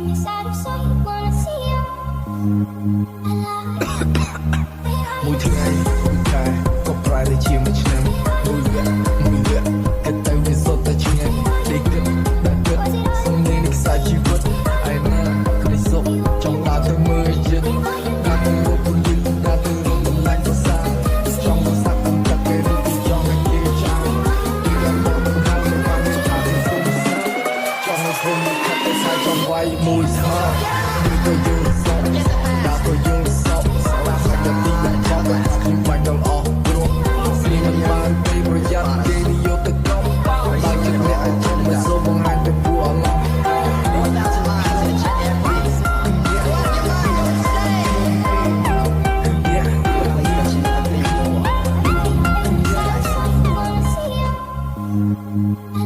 មួយថ្ងៃមួយខែក៏ប្រែទៅជាមួយឆ្នាំមួយវគ្គគិតទៅវាសុទ្ធតែឆ្ងាយដេកគិតដល់គិតសំលេងនៃខ្សែជីវិតឯណាគ្រីសុខចង់ដើរទៅមើលយិតដើរទៅរកពលិតដើរទៅរកតម្លៃភាសាចង់មកសាក់តាមចិត្តគេឬចង់ឲ្យគេចាំពីដល់មកទៅហៅទៅបានថាទៅសុំចង់ឲ្យខ្ញុំខិតទៅខ្សែចង់វាយមួយស្មើមួយទៅយល់សោកដើរទៅយល់សោកស្លាប់តែទីដាក់ចង់ខ្ញុំបាច់ដល់អស់ព្រោះស្រីមិនបានពេលប្រយ័ត្នគេនិយាយទៅក្រុមបើចិត្តអ្នកឲ្យជុំមិនសូមបង្ហាញទៅពួកអឡំI